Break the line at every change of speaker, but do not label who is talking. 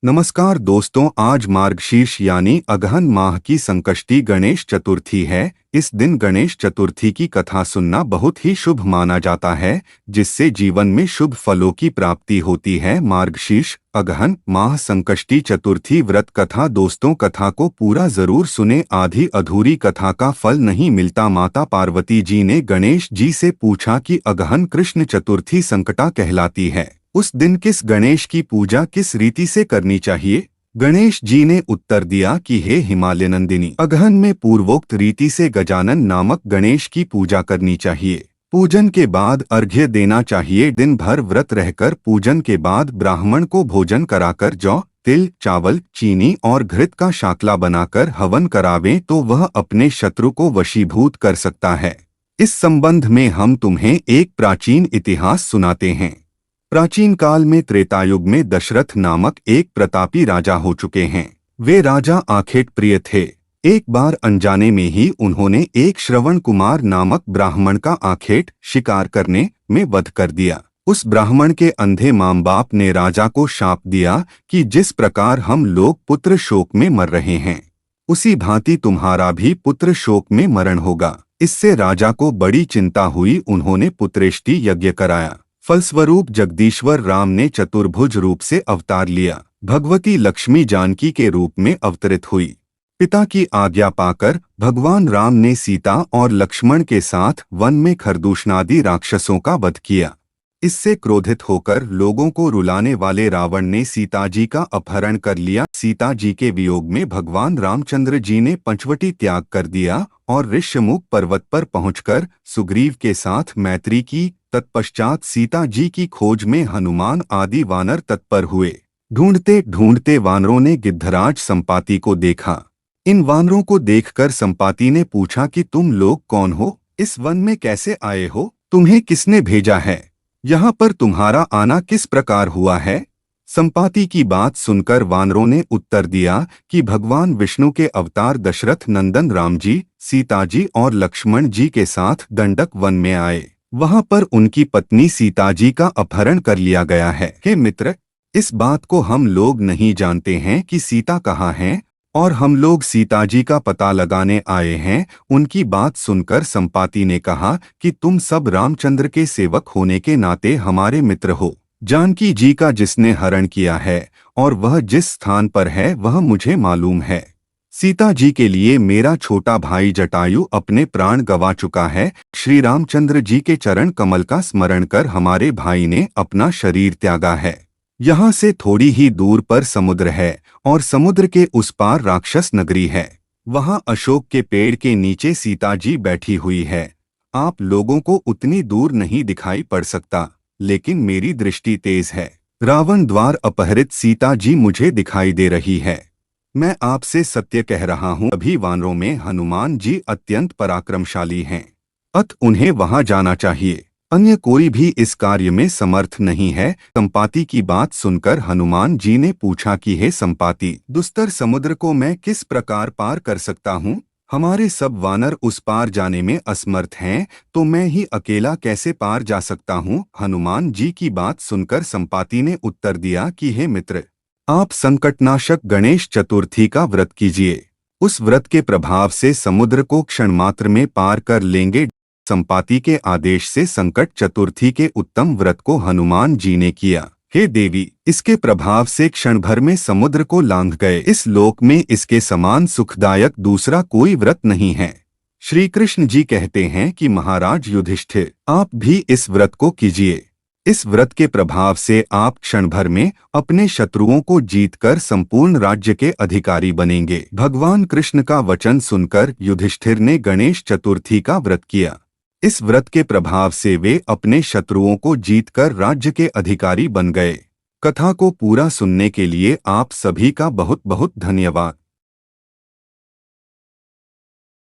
नमस्कार दोस्तों, आज मार्गशीर्ष यानी अगहन माह की संकष्टी गणेश चतुर्थी है। इस दिन गणेश चतुर्थी की कथा सुनना बहुत ही शुभ माना जाता है, जिससे जीवन में शुभ फलों की प्राप्ति होती है। मार्गशीर्ष अगहन माह संकष्टी चतुर्थी व्रत कथा। दोस्तों, कथा को पूरा जरूर सुने, आधी अधूरी कथा का फल नहीं मिलता। माता पार्वती जी ने गणेश जी से पूछा कि अगहन कृष्ण चतुर्थी संकटा कहलाती है, उस दिन किस गणेश की पूजा किस रीति से करनी चाहिए। गणेश जी ने उत्तर दिया कि हे हिमालय नंदिनी, अगहन में पूर्वोक्त रीति से गजानन नामक गणेश की पूजा करनी चाहिए। पूजन के बाद अर्घ्य देना चाहिए। दिन भर व्रत रहकर पूजन के बाद ब्राह्मण को भोजन कराकर जौ, तिल, चावल, चीनी और घृत का शाकला बनाकर हवन करावें तो वह अपने शत्रु को वशीभूत कर सकता है। इस संबंध में हम तुम्हें एक प्राचीन इतिहास सुनाते हैं। प्राचीन काल में त्रेतायुग में दशरथ नामक एक प्रतापी राजा हो चुके हैं। वे राजा आखेट प्रिय थे। एक बार अनजाने में ही उन्होंने एक श्रवण कुमार नामक ब्राह्मण का आखेट शिकार करने में वध कर दिया। उस ब्राह्मण के अंधे मां बाप ने राजा को शाप दिया कि जिस प्रकार हम लोग पुत्र शोक में मर रहे हैं, उसी भांति तुम्हारा भी पुत्र शोक में मरण होगा। इससे राजा को बड़ी चिंता हुई। उन्होंने पुत्रेष्टि यज्ञ कराया। फलस्वरूप जगदीश्वर राम ने चतुर्भुज रूप से अवतार लिया। भगवती लक्ष्मी जानकी के रूप में अवतरित हुई। पिता की आज्ञा पाकर भगवान राम ने सीता और लक्ष्मण के साथ वन में खरदूषणादि राक्षसों का वध किया। इससे क्रोधित होकर लोगों को रुलाने वाले रावण ने सीता जी का अपहरण कर लिया। सीता जी के वियोग में भगवान रामचंद्र जी ने पंचवटी त्याग कर दिया और ऋष्यमुख पर्वत पर पहुंचकर सुग्रीव के साथ मैत्री की। तत्पश्चात सीता जी की खोज में हनुमान आदि वानर तत्पर हुए। ढूंढते ढूंढते वानरों ने गिद्धराज संपाति को देखा। इन वानरों को देखकर संपाति ने पूछा कि तुम लोग कौन हो, इस वन में कैसे आए हो, तुम्हें किसने भेजा है, यहाँ पर तुम्हारा आना किस प्रकार हुआ है। संपाति की बात सुनकर वानरों ने उत्तर दिया कि भगवान विष्णु के अवतार दशरथ नंदन राम जी, सीता जी और लक्ष्मण जी के साथ दंडक वन में आए। वहां पर उनकी पत्नी सीता जी का अपहरण कर लिया गया है। हे मित्र, इस बात को हम लोग नहीं जानते हैं कि सीता कहाँ है, और हम लोग सीता जी का पता लगाने आए हैं। उनकी बात सुनकर संपाति ने कहा कि तुम सब रामचंद्र के सेवक होने के नाते हमारे मित्र हो। जानकी जी का जिसने हरण किया है और वह जिस स्थान पर है वह मुझे मालूम है। सीता जी के लिए मेरा छोटा भाई जटायु अपने प्राण गंवा चुका है। श्री रामचंद्र जी के चरण कमल का स्मरण कर हमारे भाई ने अपना शरीर त्यागा है। यहाँ से थोड़ी ही दूर पर समुद्र है और समुद्र के उस पार राक्षस नगरी है। वहाँ अशोक के पेड़ के नीचे सीता जी बैठी हुई है। आप लोगों को उतनी दूर नहीं दिखाई पड़ सकता, लेकिन मेरी दृष्टि तेज है। रावण द्वार अपहरित सीता जी मुझे दिखाई दे रही है। मैं आपसे सत्य कह रहा हूँ, अभी वानरों में हनुमान जी अत्यंत पराक्रमशाली हैं, अत उन्हें वहां जाना चाहिए। अन्य कोई भी इस कार्य में समर्थ नहीं है। संपाति की बात सुनकर हनुमान जी ने पूछा कि हे संपाति, दुस्तर समुद्र को मैं किस प्रकार पार कर सकता हूँ। हमारे सब वानर उस पार जाने में असमर्थ हैं, तो मैं ही अकेला कैसे पार जा सकता हूँ। हनुमान जी की बात सुनकर संपाति ने उत्तर दिया कि हे मित्र, आप संकटनाशक गणेश चतुर्थी का व्रत कीजिए। उस व्रत के प्रभाव से समुद्र को क्षण मात्र में पार कर लेंगे। संपाति के आदेश से संकट चतुर्थी के उत्तम व्रत को हनुमान जी ने किया। हे देवी, इसके प्रभाव से क्षण भर में समुद्र को लांघ गए। इस लोक में इसके समान सुखदायक दूसरा कोई व्रत नहीं है। श्री कृष्ण जी कहते हैं कि महाराज युधिष्ठिर, आप भी इस व्रत को कीजिए। इस व्रत के प्रभाव से आप क्षण भर में अपने शत्रुओं को जीतकर संपूर्ण राज्य के अधिकारी बनेंगे। भगवान कृष्ण का वचन सुनकर युधिष्ठिर ने गणेश चतुर्थी का व्रत किया। इस व्रत के प्रभाव से वे अपने शत्रुओं को जीतकर राज्य के अधिकारी बन गए। कथा को पूरा सुनने के लिए आप सभी का बहुत बहुत धन्यवाद।